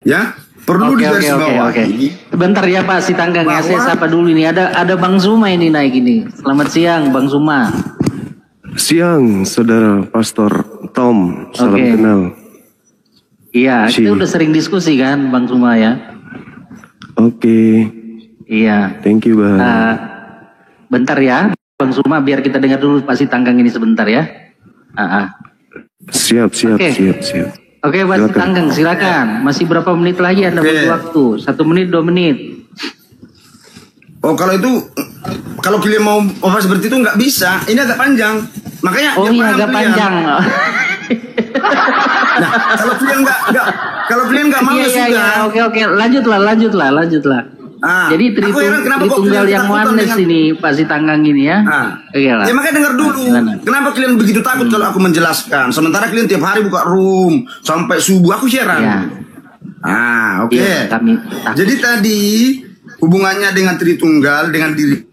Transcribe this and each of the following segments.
Ya, perlu digarisbawahi. Bentar ya Pak si Tanggang ya, saya sapa dulu ini. Ada Bang Suma ini naik ini. Selamat siang Bang Suma. Siang Saudara Pastor Tom, salam kenal. Iya, kita udah sering diskusi kan Bang Suma ya. Iya. Thank you Bang. Bentar ya Bang Suma, biar kita dengar dulu Pak si Tanggang ini sebentar ya. Siap. Oke, Pak si Tanggang silakan. Masih berapa menit lagi Anda butuh waktu? 1 menit, 2 menit. Oh, kalau kalian mau obat seperti itu nggak bisa. Ini agak panjang. Makanya agak panjang. Nah, kalau kalian nggak mau sudah. Oke, lanjutlah. Jadi Tritunggal yang manis ini Pak si Tanggang ini ya. Ya makanya dengar dulu. Kenapa kalian begitu takut kalau aku menjelaskan? Sementara kalian tiap hari buka room sampai subuh aku siaran. Jadi tadi hubungannya dengan Tritunggal, dengan diri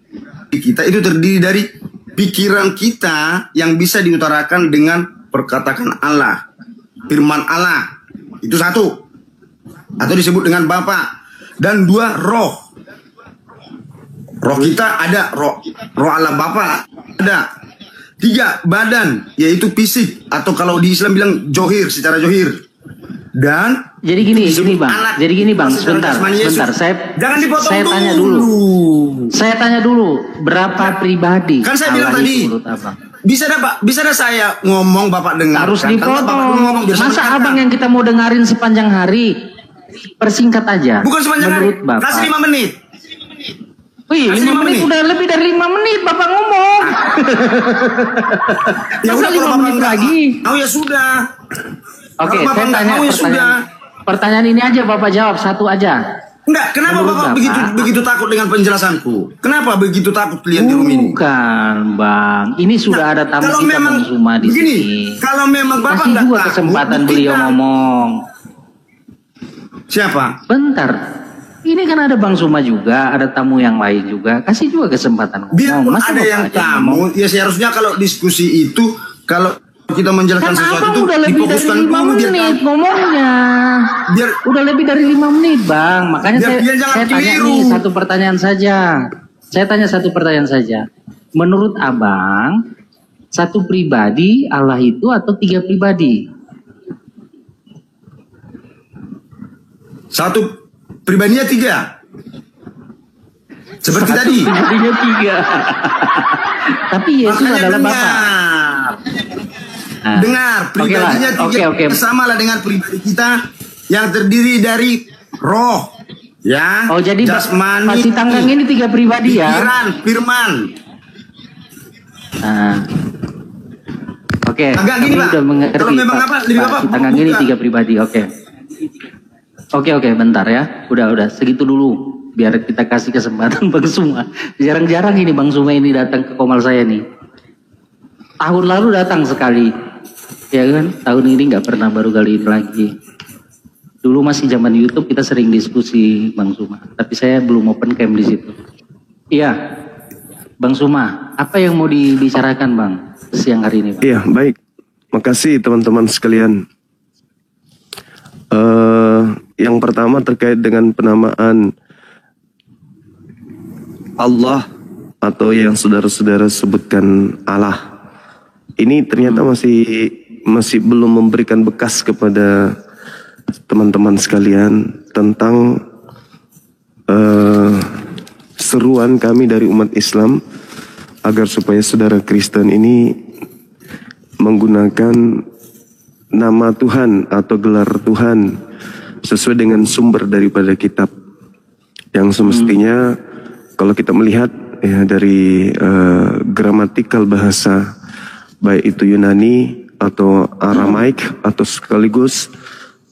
kita itu terdiri dari pikiran kita yang bisa diutarakan dengan perkataan Allah, firman Allah. Itu satu. Atau disebut dengan Bapa. Dan 2, roh. Roh kita ada, roh Allah Bapa ada. 3, badan, yaitu fisik, atau kalau di Islam bilang johir, secara johir. Dan jadi gini Bang, sebentar. Jangan dipotong Saya tanya dulu, berapa pribadi? Kan saya bilang tadi. Bisa ada saya ngomong Bapak dengar. Harus dipotong. Masa Abang yang kita mau dengarin sepanjang hari? Persingkat aja. Bukan sepanjang hari. Kasih 5 menit. Wih, 5 menit udah lebih dari 5 menit Bapak ngomong. Ya udah 5 menit lagi. Oh ya sudah. Oke, saya tanya pertanyaan ini aja Bapak jawab satu aja. Enggak, kenapa Bapak begitu takut dengan penjelasanku? Kenapa begitu takut lihat di room ini? Bukan, Bang. Ini sudah ada tamu kita Bang Suma di sini. Kalau memang Bapak kasih juga kesempatan beliau ngomong. Siapa? Bentar. Ini kan ada Bang Suma juga, ada tamu yang lain juga. Kasih juga kesempatan ngomong. Biarpun ada yang tamu, ya seharusnya kalau diskusi itu, kalau kita menjelaskan sesuatu itu udah lebih dari 5 menit ngomongnya. Udah lebih dari 5 menit Bang. Makanya saya tanya nih satu pertanyaan saja. Saya tanya satu pertanyaan saja. Menurut Abang, satu pribadi Allah itu atau 3 pribadi? Satu pribadinya 3. Seperti tadi. Pribadinya 3. Tapi Yesus adalah Bapa. Dengar, pribadinya 3 sama lah dengan pribadi kita yang terdiri dari roh, ya. Oh, jadi jasmani, Pak si Tanggang ini 3 pribadi ya? Pikiran, firman. Agak gini Pak. Kalau memang lebih Pak si Tanggang ini 3 pribadi, Oke, bentar ya. Udah segitu dulu. Biar kita kasih kesempatan Bang Suma. Jarang-jarang ini Bang Suma ini datang ke komal saya nih. Tahun lalu datang sekali. Ya kan? Tahun ini nggak pernah, baru kali ini lagi. Dulu masih zaman YouTube kita sering diskusi Bang Suma. Tapi saya belum open cam di situ. Iya. Bang Suma, apa yang mau dibicarakan Bang siang hari ini Bang? Iya, baik. Makasih teman-teman sekalian. Yang pertama terkait dengan penamaan Allah atau yang saudara-saudara sebutkan Allah. Ini ternyata masih belum memberikan bekas kepada teman-teman sekalian tentang seruan kami dari umat Islam agar supaya saudara Kristen ini menggunakan nama Tuhan atau gelar Tuhan sesuai dengan sumber daripada kitab yang semestinya kalau kita melihat ya dari gramatikal bahasa baik itu Yunani atau Aramaik atau sekaligus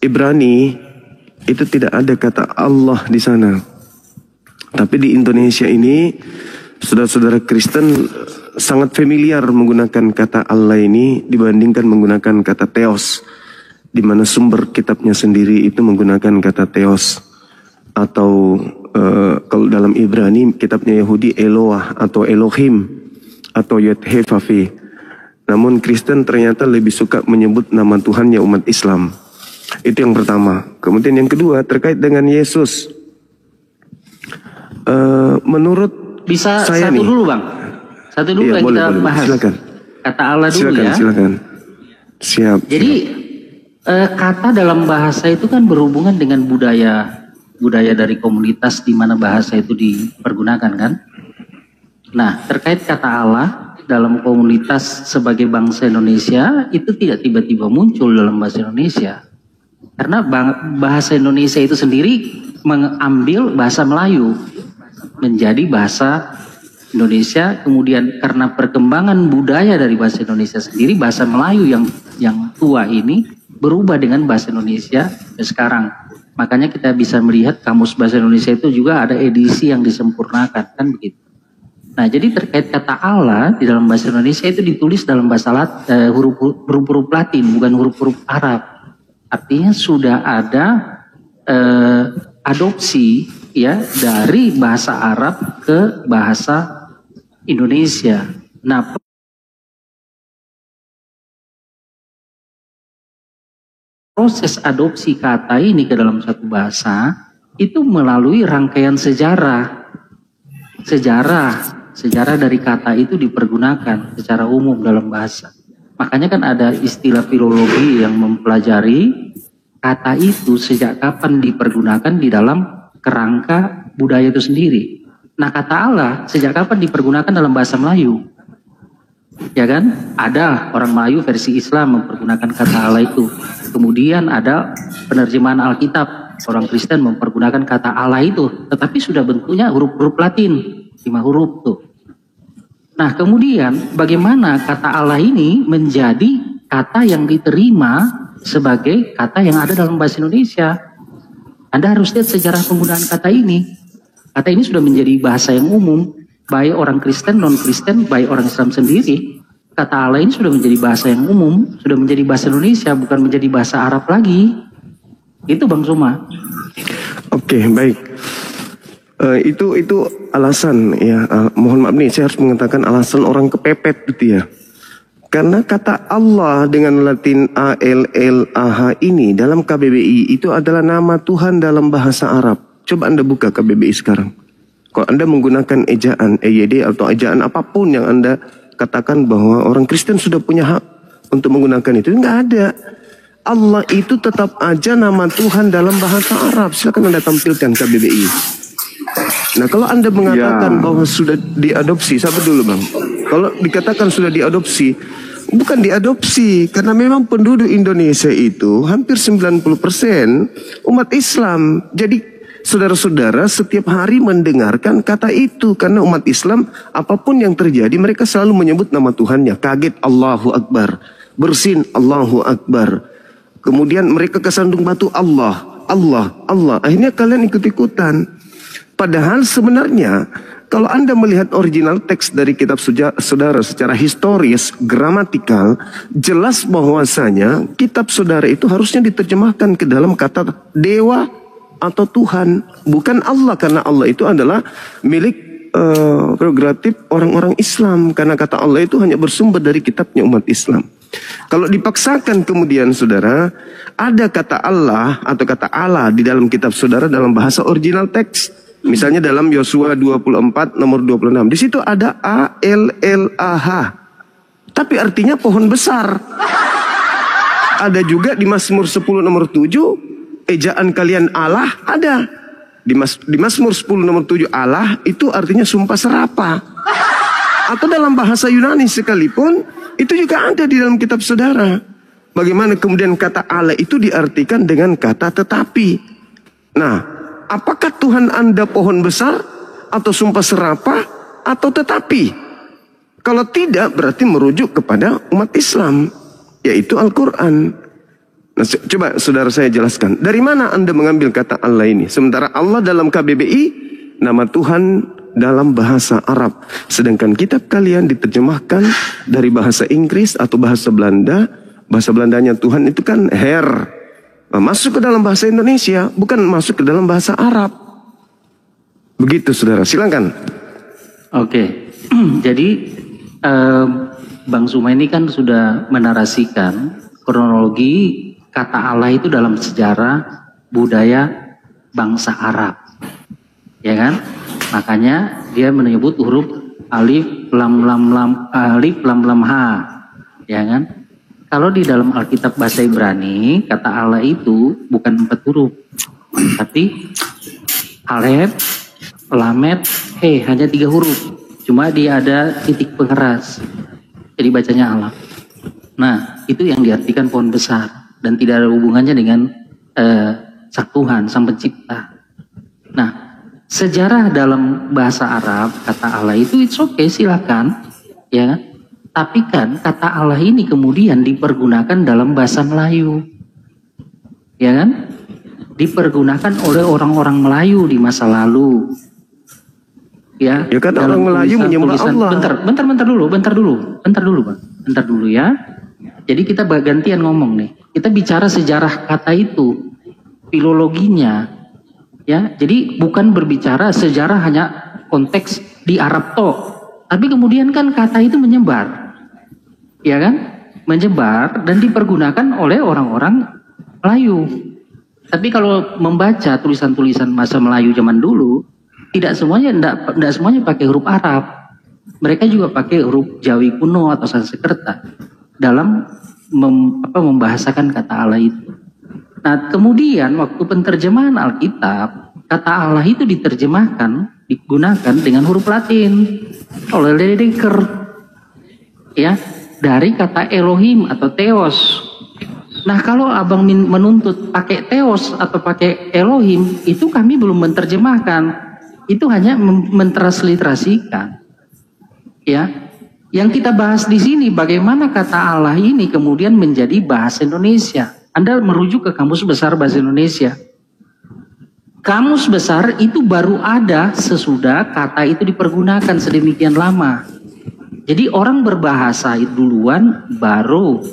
Ibrani itu tidak ada kata Allah di sana. Tapi di Indonesia ini saudara-saudara Kristen sangat familiar menggunakan kata Allah ini dibandingkan menggunakan kata Theos, di mana sumber kitabnya sendiri itu menggunakan kata Theos, atau kalau dalam Ibrani kitabnya Yahudi Eloah atau Elohim atau Yod-He-Vav-He. Namun Kristen ternyata lebih suka menyebut nama Tuhannya umat Islam. Itu yang pertama. Kemudian yang kedua terkait dengan Yesus. Menurut Bisa saya satu nih, dulu Bang. Satu dulu iya, yang boleh, kita boleh. bahas. Silakan. Kata Allah dulu Silakan, ya. silakan. Siap. Jadi kata dalam bahasa itu kan berhubungan dengan budaya dari komunitas di mana bahasa itu dipergunakan kan. Nah, terkait kata Allah dalam komunitas sebagai bangsa Indonesia itu tidak tiba-tiba muncul dalam bahasa Indonesia. Karena bahasa Indonesia itu sendiri mengambil bahasa Melayu menjadi bahasa Indonesia, kemudian karena perkembangan budaya dari bahasa Indonesia sendiri, bahasa Melayu yang tua ini berubah dengan bahasa Indonesia sekarang. Makanya kita bisa melihat kamus bahasa Indonesia itu juga ada edisi yang disempurnakan, kan begitu. Nah, jadi terkait kata Allah di dalam bahasa Indonesia itu ditulis dalam bahasa huruf-huruf Latin, bukan huruf-huruf Arab. Artinya sudah ada adopsi ya dari bahasa Arab ke bahasa Indonesia. Nah, proses adopsi kata ini ke dalam satu bahasa itu melalui rangkaian sejarah dari kata itu dipergunakan secara umum dalam bahasa. Makanya kan ada istilah filologi yang mempelajari kata itu sejak kapan dipergunakan di dalam kerangka budaya itu sendiri. Nah, kata Allah sejak kapan dipergunakan dalam bahasa Melayu? Ya kan? Ada orang Melayu versi Islam mempergunakan kata Allah itu. Kemudian ada penerjemahan Alkitab, orang Kristen mempergunakan kata Allah itu, tetapi sudah bentuknya huruf-huruf Latin, 5 huruf tuh. Nah, kemudian bagaimana kata Allah ini menjadi kata yang diterima sebagai kata yang ada dalam bahasa Indonesia? Anda harus lihat sejarah penggunaan kata ini. Kata ini sudah menjadi bahasa yang umum, baik orang Kristen, non-Kristen, baik orang Islam sendiri. Kata Allah ini sudah menjadi bahasa yang umum, sudah menjadi bahasa Indonesia, bukan menjadi bahasa Arab lagi. Itu Bang Suma. Oke, baik. Itu alasan ya. Mohon maaf nih, saya harus mengatakan alasan orang kepepet gitu ya. Karena kata Allah dengan Latin ALLAH ini dalam KBBI itu adalah nama Tuhan dalam bahasa Arab. Coba Anda buka KBBI sekarang. Kalau Anda menggunakan ejaan EYD atau ejaan apapun yang Anda katakan bahwa orang Kristen sudah punya hak untuk menggunakan itu, nggak ada. Allah itu tetap aja nama Tuhan dalam bahasa Arab. Silakan Anda tampilkan KBBI. Nah, kalau Anda mengatakan bahwa sudah diadopsi, sabar dulu Bang. Kalau dikatakan sudah diadopsi, bukan diadopsi, karena memang penduduk Indonesia itu hampir 90% umat Islam. Jadi saudara-saudara setiap hari mendengarkan kata itu, karena umat Islam apapun yang terjadi mereka selalu menyebut nama Tuhannya. Kaget Allahu Akbar, bersin Allahu Akbar. Kemudian mereka kesandung batu Allah, Allah, Allah. Akhirnya kalian ikut-ikutan. Padahal sebenarnya kalau Anda melihat original teks dari kitab saudara secara historis, gramatikal, jelas bahwasanya kitab saudara itu harusnya diterjemahkan ke dalam kata dewa atau Tuhan, bukan Allah, karena Allah itu adalah milik prerogatif orang-orang Islam, karena kata Allah itu hanya bersumber dari kitabnya umat Islam. Kalau dipaksakan kemudian saudara ada kata Allah atau kata Allah di dalam kitab saudara dalam bahasa original teks, misalnya dalam Yosua 24 nomor 26, di situ ada ALLAH, tapi artinya pohon besar. Ada juga di Mazmur 10 nomor 7 ejaan kalian Allah, ada di Mazmur 10 nomor 7 Allah itu artinya sumpah serapah. Atau dalam bahasa Yunani sekalipun itu juga ada di dalam kitab saudara. Bagaimana kemudian kata Allah itu diartikan dengan kata tetapi. Nah, apakah Tuhan Anda pohon besar atau sumpah serapah atau tetapi? Kalau tidak berarti merujuk kepada umat Islam, yaitu Al-Quran. Nah, coba saudara saya jelaskan. Dari mana Anda mengambil kata Allah ini? Sementara Allah dalam KBBI, nama Tuhan dalam bahasa Arab. Sedangkan kitab kalian diterjemahkan dari bahasa Inggris atau bahasa Belanda. Bahasa Belandanya Tuhan itu kan Her. Nah, masuk ke dalam bahasa Indonesia, bukan masuk ke dalam bahasa Arab. Begitu saudara, silakan. Oke. Jadi Bang Suma ini kan sudah menarasikan kronologi kata Allah itu dalam sejarah budaya bangsa Arab. Ya kan? Makanya dia menyebut huruf alif lam lam ha. Ya kan? Kalau di dalam Alkitab bahasa Ibrani, kata Allah itu bukan 4 huruf, tapi alef, lamet, he, hanya 3 huruf. Cuma dia ada titik pengeras, jadi bacanya Allah. Nah, itu yang diartikan pohon besar dan tidak ada hubungannya dengan Sang Tuhan, Sang Pencipta. Nah, sejarah dalam bahasa Arab kata Allah itu it's okay, silakan, ya kan? Tapi kan kata Allah ini kemudian dipergunakan dalam bahasa Melayu, ya kan? Dipergunakan oleh orang-orang Melayu di masa lalu, ya. Ya kan orang Melayu menyembah Allah. Bentar dulu ya. Jadi kita gantian ngomong nih. Kita bicara sejarah kata itu, filologinya, ya. Jadi bukan berbicara sejarah hanya konteks di Arab toh, tapi kemudian kan kata itu menyebar. Ya kan, menyebar dan dipergunakan oleh orang-orang Melayu. Tapi kalau membaca tulisan-tulisan bahasa Melayu zaman dulu, tidak semuanya pakai huruf Arab. Mereka juga pakai huruf Jawi kuno atau Sanskerta dalam membahasakan kata Allah itu. Nah, kemudian waktu penterjemahan Alkitab, kata Allah itu digunakan dengan huruf Latin oleh Lederer. Ya, dari kata Elohim atau Theos. Nah, kalau abang menuntut pakai Theos atau pakai Elohim, itu kami belum menerjemahkan. Itu hanya mentransliterasikan. Ya, yang kita bahas di sini bagaimana kata Allah ini kemudian menjadi bahasa Indonesia. Anda merujuk ke Kamus Besar Bahasa Indonesia. Kamus Besar itu baru ada sesudah kata itu dipergunakan sedemikian lama. Jadi orang berbahasa duluan baru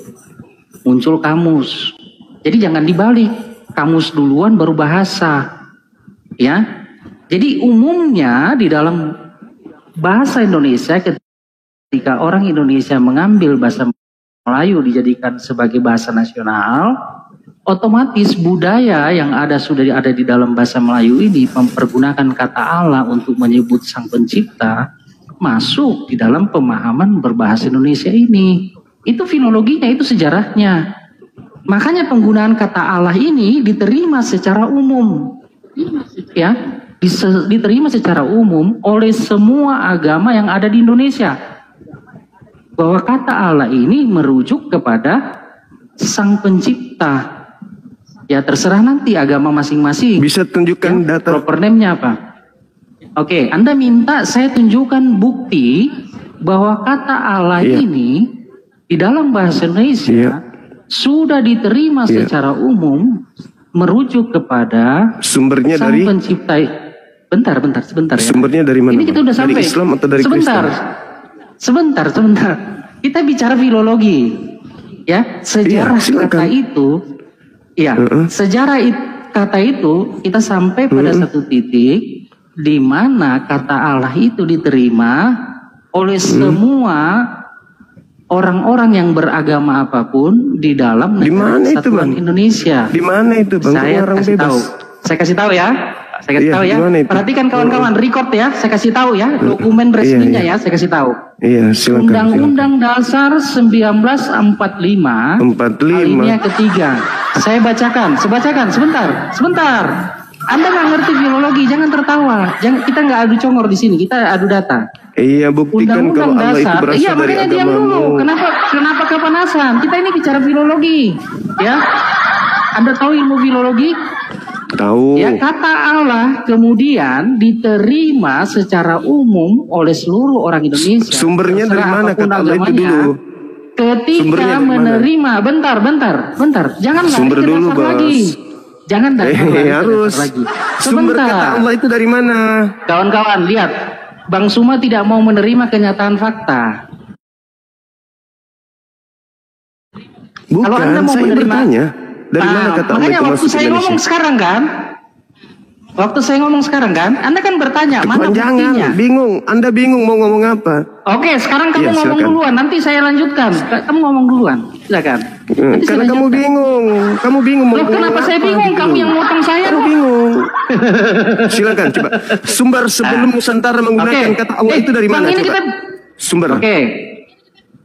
muncul kamus. Jadi jangan dibalik, kamus duluan baru bahasa. Ya. Jadi umumnya di dalam bahasa Indonesia ketika orang Indonesia mengambil bahasa Melayu dijadikan sebagai bahasa nasional, otomatis budaya yang sudah ada di dalam bahasa Melayu ini mempergunakan kata Allah untuk menyebut Sang Pencipta masuk di dalam pemahaman berbahasa Indonesia ini. Itu filologinya, itu sejarahnya. Makanya penggunaan kata Allah ini diterima secara umum. Ya, diterima secara umum oleh semua agama yang ada di Indonesia. Bahwa kata Allah ini merujuk kepada Sang Pencipta. Ya, terserah nanti agama masing-masing. Bisa tunjukkan ya, data proper name-nya apa? Oke, Anda minta saya tunjukkan bukti bahwa kata Allah ini di dalam bahasa Indonesia sudah diterima secara umum merujuk kepada sumbernya Sang dari Pencipta. Sebentar ya. Sumbernya dari mana? Ini kita udah sampai. Dari Islam atau dari Kristen? Sebentar. Kita bicara filologi. Ya, sejarah kata itu. Ya, sejarah kata itu kita sampai pada satu titik di mana kata Allah itu diterima oleh semua orang-orang yang beragama apapun di dalam negara kesatuan Indonesia. Di mana itu, Bang? Saya kasih tahu ya. Perhatikan kawan-kawan, record ya. Saya kasih tahu ya, dokumen resminya ya. Saya kasih tahu. Iya, silakan. Undang-Undang Dasar 1945. Alinea ketiga. Saya bacakan. Sebentar. Anda nggak ngerti filologi, jangan tertawa. Kita nggak adu congor di sini, kita adu data. Iya, buktikan kalau Allah itu berasal dari agamamu. Diam dulu. Kenapa kepanasan? Kita ini bicara filologi, ya. Anda tahu ilmu filologi? Tahu. Ya, kata Allah kemudian diterima secara umum oleh seluruh orang Indonesia. Sumbernya dari mana kata Allah itu dulu? Ketika menerima, bentar. Jangan sumber dulu, Bos. Lagi. Jangan harus lagi. Sumber kata Allah itu dari mana? Kawan-kawan, lihat. Bang Suma tidak mau menerima kenyataan fakta. Bukan, kalau Anda mau saya menerima, bertanya. Dari mana kata Allah itu masuk saya Indonesia? Waktu saya ngomong sekarang kan, Anda kan bertanya, mana buktinya? Anda bingung mau ngomong apa? Oke, sekarang kamu ngomong duluan, nanti saya lanjutkan. Kamu ngomong duluan, silakan. Karena kamu bingung. Kamu bingung mau Loh, kenapa saya bingung? gitu. Kamu yang motong saya Kamu kok. bingung. Silakan coba. Sumber sebelum Nusantara menggunakan kata Allah itu dari mana? Bang, ini Coba. kita... Sumber.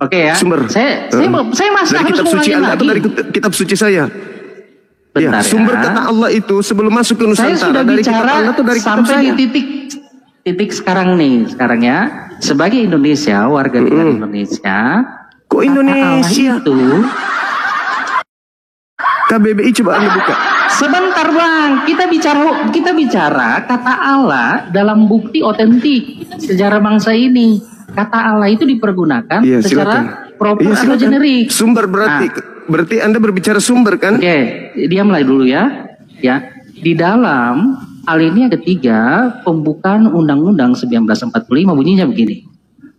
Oke ya. Sumber. Saya masih dari harus kitab suci ngulangin Anda atau lagi. dari kitab suci saya? Bentar Sumber ya. kata Allah itu sebelum masuk ke Saya Nusantara sudah dari kitab bicara Allah atau dari kitab sampai saya? di titik sekarang nih. Sekarang ya, sebagai Indonesia, warga negara Indonesia, Kok Indonesia? kata Allah itu, KBBI coba Anda buka. sebentar Bang, kita bicara kata Allah dalam bukti otentik sejarah bangsa ini. Kata Allah itu dipergunakan Iya, secara silakan. proper Iya, atau silakan. generik. Sumber berarti Anda berbicara sumber kan? Oke, diamlah dulu ya. Ya, di dalam alinea ketiga pembukaan Undang-Undang 1945 bunyinya begini.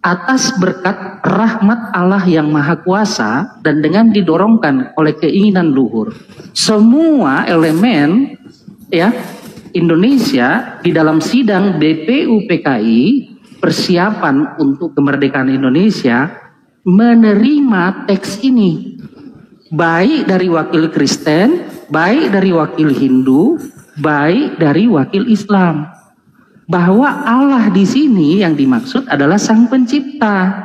Atas berkat rahmat Allah yang Maha Kuasa dan dengan didorongkan oleh keinginan luhur, semua elemen ya Indonesia di dalam sidang BPUPKI persiapan untuk kemerdekaan Indonesia menerima teks ini, baik dari wakil Kristen, baik dari wakil Hindu, baik dari wakil Islam, bahwa Allah di sini yang dimaksud adalah Sang Pencipta.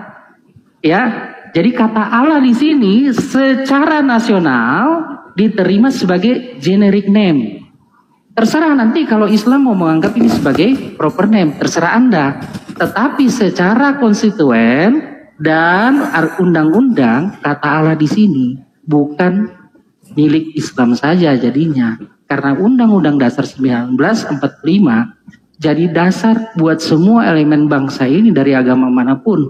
Ya, jadi kata Allah di sini secara nasional diterima sebagai generic name. Terserah nanti kalau Islam mau menganggap ini sebagai proper name, terserah Anda. Tetapi secara konstituen dan undang-undang kata Allah di sini bukan milik Islam saja jadinya. Karena Undang-Undang Dasar 1945 jadi dasar buat semua elemen bangsa ini dari agama manapun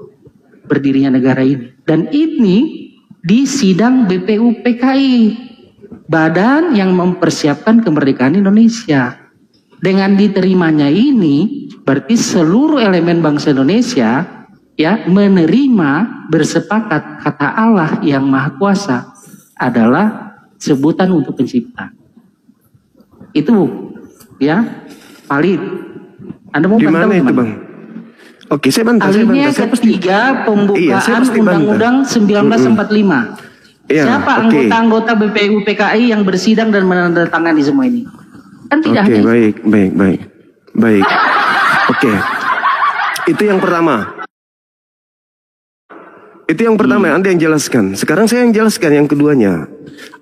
berdirinya negara ini. Dan ini di sidang BPUPKI, badan yang mempersiapkan kemerdekaan Indonesia. Dengan diterimanya ini berarti seluruh elemen bangsa Indonesia ya menerima bersepakat kata Allah yang Maha Kuasa adalah sebutan untuk pencipta. Itu ya valid. Anda mau Di mana itu, teman? Bang? Oke, saya bantah. Alinea ketiga pembukaan Undang-Undang 1945. Siapa anggota-anggota BPUPKI yang bersidang dan menandatangani semua ini? Kan tidak Oke, ada. baik. Oke. Itu yang pertama. Anda yang jelaskan. Sekarang saya yang jelaskan yang keduanya.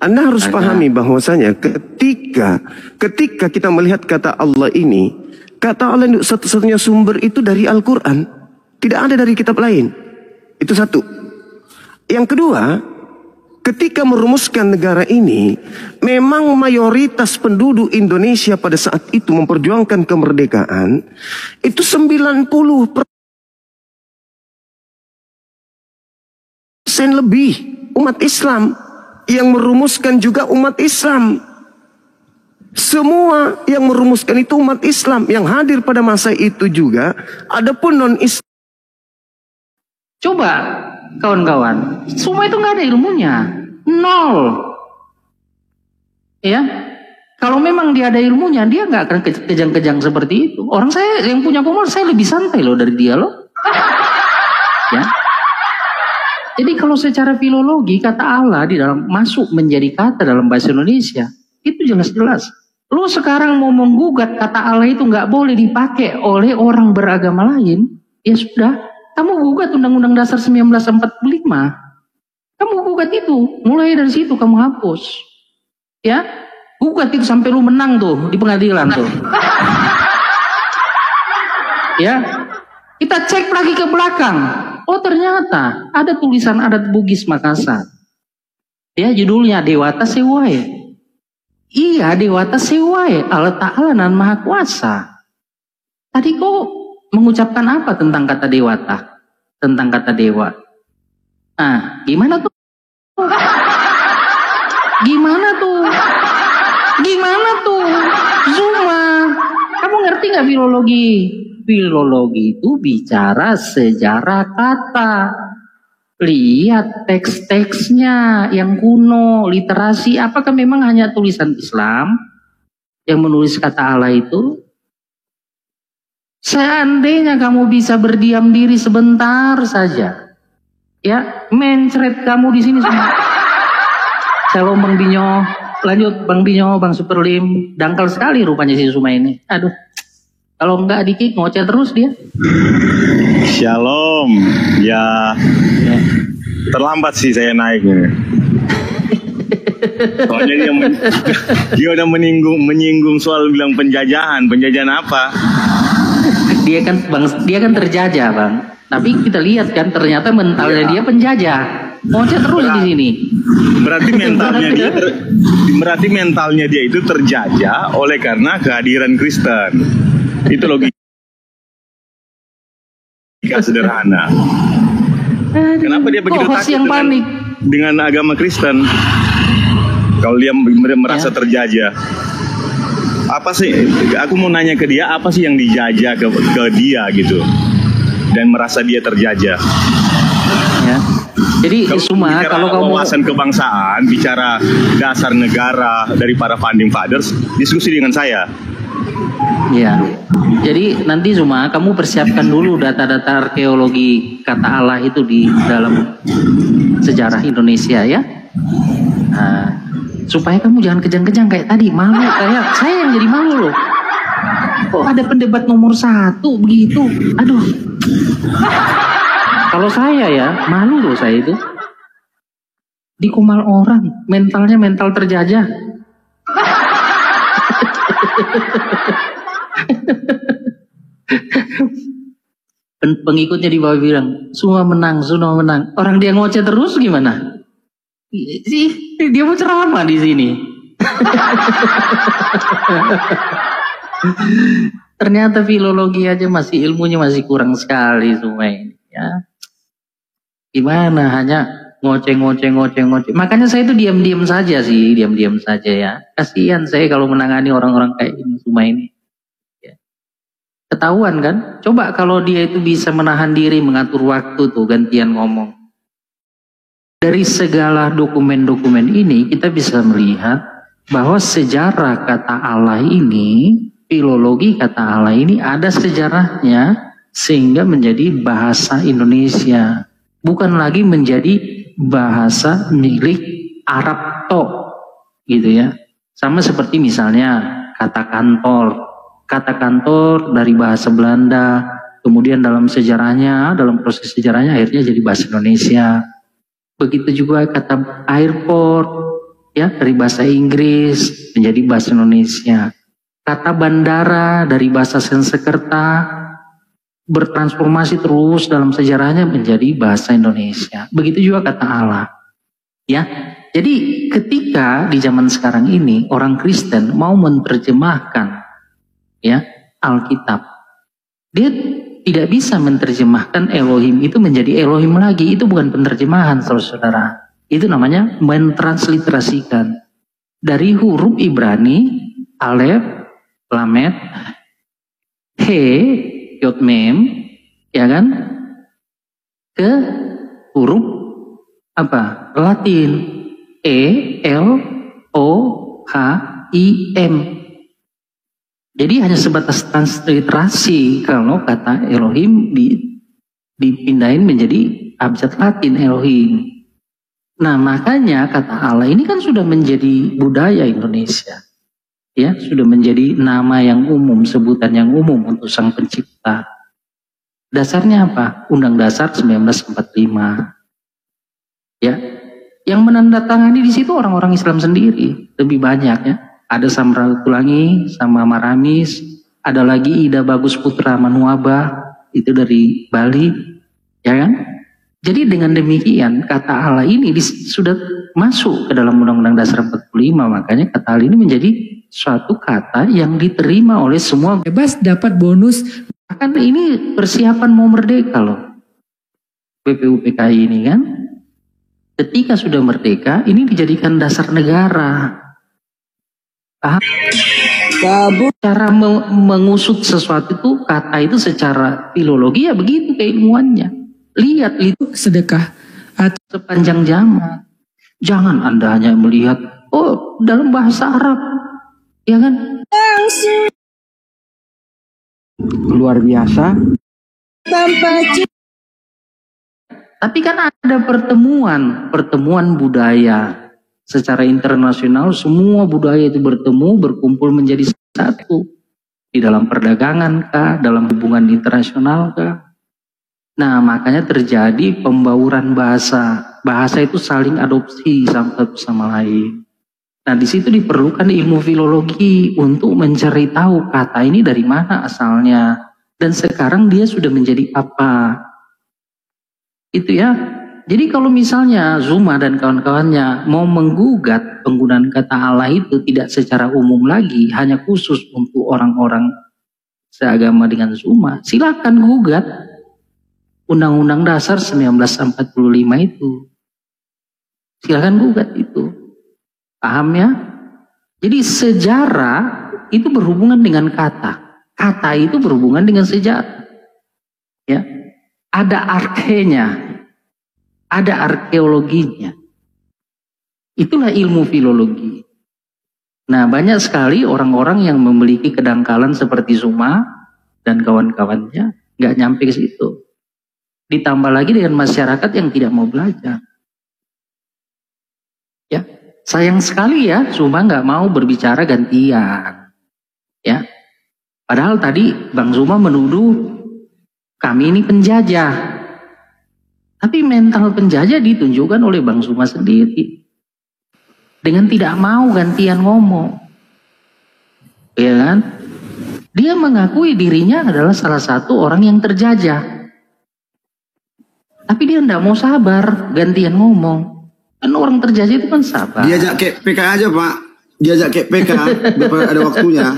Anda harus pahami bahwasanya ketika kita melihat kata Allah ini, kata Allah satu-satunya sumber itu dari Al-Quran. Tidak ada dari kitab lain. Itu satu. Yang kedua, ketika merumuskan negara ini, memang mayoritas penduduk Indonesia pada saat itu memperjuangkan kemerdekaan, itu 90% lebih umat Islam. Yang merumuskan juga umat Islam. Semua yang merumuskan itu umat Islam. Yang hadir pada masa itu juga, adapun non-Islam. Coba kawan-kawan, semua itu nggak ada ilmunya, nol. Ya, kalau memang dia ada ilmunya, dia nggak akan kejang-kejang seperti itu. Orang saya yang punya Komar, saya lebih santai loh dari dia loh. Ya. Jadi kalau secara filologi kata Allah di dalam masuk menjadi kata dalam bahasa Indonesia itu jelas-jelas. Lu sekarang mau menggugat kata Allah itu nggak boleh dipakai oleh orang beragama lain, ya sudah, kamu gugat Undang-Undang Dasar 1945. Kamu gugat itu, mulai dari situ kamu hapus. Ya, gugat itu sampai lu menang tuh di pengadilan tuh. Ya, kita cek lagi ke belakang. Oh ternyata ada tulisan adat Bugis Makassar. Ya judulnya Dewata Sewae. Iya Dewata Sewae. Allah Ta'ala dan Maha Kuasa. Tadi kok mengucapkan apa tentang kata Dewata? Tentang kata Dewa. Nah gimana tuh? Gimana tuh? Zuma. Kamu ngerti gak filologi? Filologi itu bicara sejarah kata. Lihat teks-teksnya yang kuno, literasi. Apakah memang hanya tulisan Islam yang menulis kata Allah itu? Seandainya kamu bisa berdiam diri sebentar saja, ya, mencret kamu di sini semua. Shalom Bang Binyo. Lanjut Bang Binyo, Bang Superlim. Dangkal sekali rupanya si Suma ini. Aduh. Kalau enggak dikit ngoceh terus dia. Shalom. Ya. Terlambat sih saya naiknya. Soalnya dia udah menyinggung soal bilang penjajahan. Penjajahan apa? Dia kan terjajah, Bang. Tapi kita lihat kan ternyata mentalnya dia penjajah. Ngoceh terus di sini. Berarti mentalnya dia itu terjajah oleh karena kehadiran Kristen. Itu logika sederhana. Kenapa dia begitu takut dengan agama Kristen? Kalau dia merasa terjajah. Apa sih? Aku mau nanya ke dia, apa sih yang dijajah ke dia gitu? Dan merasa dia terjajah. Ya. Jadi Suma, kalau kamu wawasan kebangsaan, bicara dasar negara dari para founding fathers, diskusi dengan saya. Ya. Jadi nanti Suma, kamu persiapkan dulu data-data arkeologi kata Allah itu di dalam sejarah Indonesia ya. Nah, supaya kamu jangan kejang-kejang kayak tadi, malu kayak saya yang jadi malu loh. Kok ada pendebat nomor 1 begitu? Aduh. Kalau saya ya, malu loh saya itu. Dikumal orang, mentalnya mental terjajah. Pengikutnya di bawah bilang, semua menang. Orang dia ngoceh terus gimana? Sih, dia mau ceramah di sini. Ternyata filologi aja ilmunya masih kurang sekali semua ini ya. Gimana hanya ngoceh. Makanya saya itu diam-diam saja ya. Kasihan saya kalau menangani orang-orang kayak ini semua ini. Ya. Ketahuan kan? Coba kalau dia itu bisa menahan diri mengatur waktu tuh gantian ngomong. Dari segala dokumen-dokumen ini kita bisa melihat bahwa sejarah kata Allah ini, filologi kata Allah ini ada sejarahnya sehingga menjadi bahasa Indonesia. Bukan lagi menjadi bahasa milik Arab tok gitu ya. Sama seperti misalnya kata kantor. Kata kantor dari bahasa Belanda, kemudian dalam proses sejarahnya akhirnya jadi bahasa Indonesia. Begitu juga kata airport ya dari bahasa Inggris menjadi bahasa Indonesia. Kata bandara dari bahasa Sanskerta bertransformasi terus dalam sejarahnya menjadi bahasa Indonesia. Begitu juga kata Allah. Ya. Jadi ketika di zaman sekarang ini orang Kristen mau menerjemahkan ya Alkitab, dia tidak bisa menerjemahkan Elohim itu menjadi Elohim lagi. Itu bukan penerjemahan, saudara-saudara. Itu namanya mentransliterasikan dari huruf Ibrani Alef, Lamed, He, Yod Mem, ya kan, ke huruf apa? Latin E, L, O, H, I, M. Jadi hanya sebatas transliterasi kalau kata Elohim dipindahin menjadi abjad Latin Elohim. Nah makanya kata Allah ini kan sudah menjadi budaya Indonesia. Ya, sudah menjadi nama yang umum, sebutan yang umum untuk Sang Pencipta. Dasarnya apa? Undang Dasar 1945. Ya, yang menandatangani di situ orang-orang Islam sendiri, lebih banyak ya. Ada Samratulangi sama Maramis, ada lagi Ida Bagus Putra Manuaba, itu dari Bali, ya kan? Jadi dengan demikian kata Allah ini sudah masuk ke dalam Undang-Undang Dasar 45, makanya kata Allah ini menjadi suatu kata yang diterima oleh semua. Bebas dapat bonus. Bahkan ini persiapan mau merdeka loh. BPUPKI ini kan. Ketika sudah merdeka, ini dijadikan dasar negara. Cara mengusut sesuatu itu, kata itu secara filologi ya begitu keilmuannya. Lihat itu Sedekah atau sepanjang zaman. Jangan Anda hanya melihat, oh dalam bahasa Arab. Ya kan? Luar biasa. Tapi kan ada pertemuan budaya. secara internasional semua budaya itu bertemu, berkumpul menjadi satu. Di dalam perdagangan kah, dalam hubungan internasional kah. Nah, makanya terjadi pembauran bahasa. Bahasa itu saling adopsi satu sama lain. Nah, di situ diperlukan ilmu filologi untuk mencari tahu kata ini dari mana asalnya. Dan sekarang dia sudah menjadi apa. Itu ya. Jadi kalau misalnya Zuma dan kawan-kawannya mau menggugat penggunaan kata Allah itu tidak secara umum lagi, hanya khusus untuk orang-orang seagama dengan Zuma, silakan gugat Undang-Undang Dasar 1945 itu. Silakan gugat itu. Paham ya? Jadi sejarah itu berhubungan dengan kata. Kata itu berhubungan dengan sejarah. Ya. Ada arkenya. Ada arkeologinya. Itulah ilmu filologi. Nah, banyak sekali orang-orang yang memiliki kedangkalan seperti Zuma dan kawan-kawannya nggak nyampe ke situ. Ditambah lagi dengan masyarakat yang tidak mau belajar. Ya, sayang sekali ya, Zuma nggak mau berbicara gantian. Ya, padahal tadi Bang Zuma menuduh kami ini penjajah. Tapi mental penjajah ditunjukkan oleh Bang Zuma sendiri. Dengan tidak mau gantian ngomong. Ya kan? Dia mengakui dirinya adalah salah satu orang yang terjajah. Tapi dia tidak mau sabar gantian ngomong. Kan orang terjajah itu kan sabar. Diajak ke PK aja Pak. Diajak ke PK. Biar ada waktunya.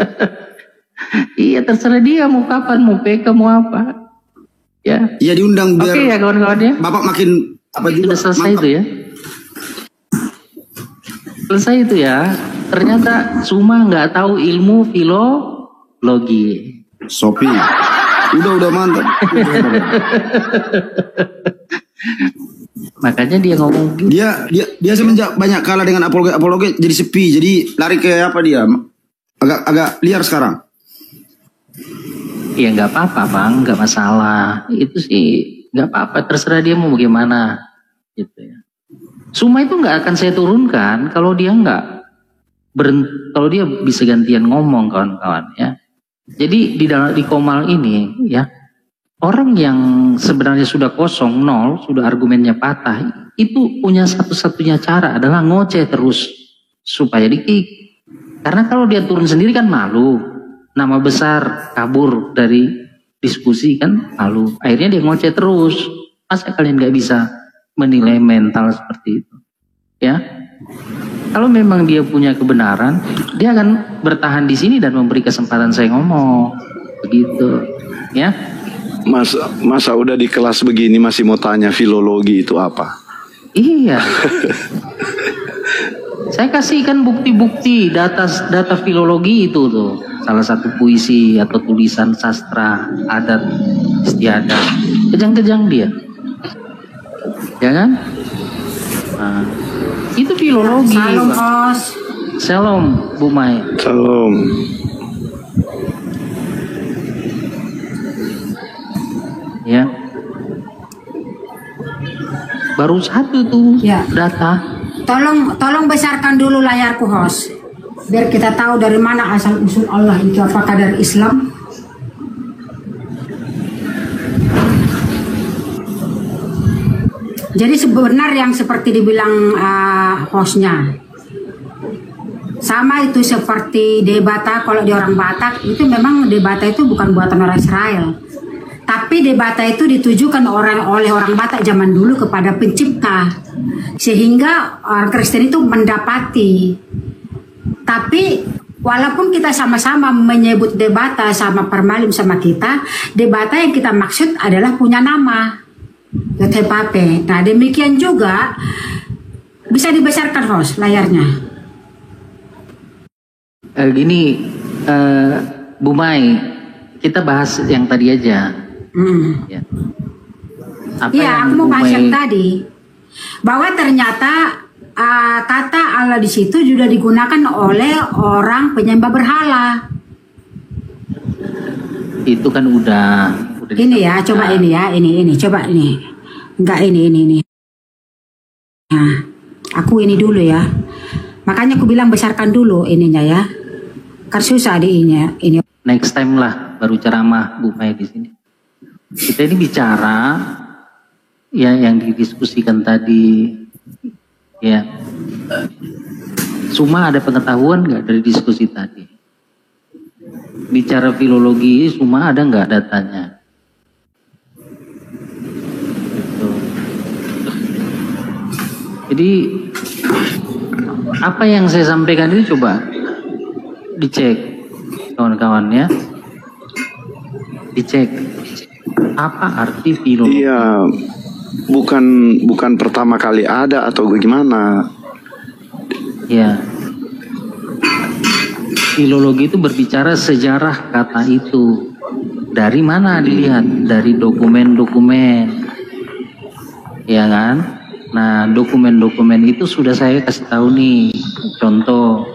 Iya terserah dia mau kapan, mau PK, mau apa. Ya. Iya diundang biar. Oke ya kawan-kawan ya. Bapak makin apa juga. Sudah selesai mantap. itu ya. Selesai itu ya. Ternyata Zuma nggak tahu ilmu filologi. Sopi. Udah mantap. Makanya dia ngomong gitu. Dia semenjak banyak kalah dengan apologi jadi sepi. Jadi lari ke apa dia? Agak liar sekarang. Ya nggak apa-apa Bang, nggak masalah. Itu sih nggak apa-apa, terserah dia mau bagaimana. Gitu ya. Zuma itu nggak akan saya turunkan kalau dia kalau dia bisa gantian ngomong kawan-kawan ya. Jadi di Komal ini ya, orang yang sebenarnya sudah kosong, nol, sudah argumennya patah, itu punya satu-satunya cara adalah ngoceh terus supaya di-kick. Karena kalau dia turun sendiri kan malu. Nama besar kabur dari diskusi kan malu. Akhirnya dia ngoceh terus. Masa kalian nggak bisa menilai mental seperti itu? Ya, kalau memang dia punya kebenaran, dia akan bertahan di sini dan memberi kesempatan saya ngomong. Begitu, ya. Masa udah di kelas begini masih mau tanya filologi itu apa? Iya. Saya kasihkan bukti-bukti data filologi itu tuh. Salah satu puisi atau tulisan sastra adat istiadat. Kejang-kejang dia. Ya kan? Nah, itu filologi. Salam Os. Shalom Bu Mai. Salam. Ya. Baru satu tuh Ya. data. Tolong besarkan dulu layarku host. Biar kita tahu dari mana asal usul Allah itu, apakah dari Islam? Jadi sebenarnya yang seperti dibilang hostnya, sama itu seperti debata. Kalau di orang Batak itu memang debata itu bukan buatan orang Israel, tapi debata itu ditujukan oleh orang Batak zaman dulu kepada pencipta, sehingga orang Kristen itu mendapati. Tapi walaupun kita sama-sama menyebut debata sama permalim sama kita, debata yang kita maksud adalah punya nama. Yotepape. Nah demikian juga bisa dibesarkan host layarnya. Bu Mai, kita bahas yang tadi aja. Ya. Iya, aku mau bahas yang tadi bahwa ternyata kata Allah di situ juga digunakan oleh orang penyembah berhala. Itu kan udah Ini ya, coba ini ya, ini coba ini. Enggak ini. Nah, aku ini dulu ya. Makanya aku bilang besarkan dulu ininya ya. Kan susah di ini. Next time lah baru ceramah Bu Mai di sini. Kita ini bicara ya yang didiskusikan tadi ya. Suma ada pengetahuan nggak dari diskusi tadi? Bicara filologi, Suma ada nggak datanya? Gitu. Jadi apa yang saya sampaikan ini coba dicek kawan-kawan ya, dicek apa arti filologi. Iya, bukan pertama kali ada atau bagaimana. Ya, filologi itu berbicara sejarah kata itu. Dari mana dilihat? Dari dokumen-dokumen, ya kan? Nah, dokumen-dokumen itu sudah saya kasih tahu nih, contoh.